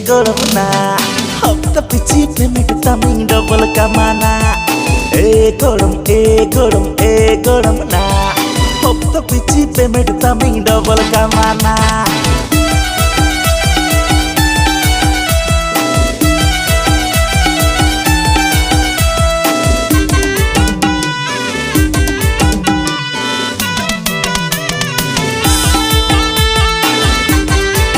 गरम ना हफ्ता पिछे पेमेंट तमिंग डबल कमाना ए गरम ना हफ्ता पिछे पेमेंट तमिंग डबल कमाना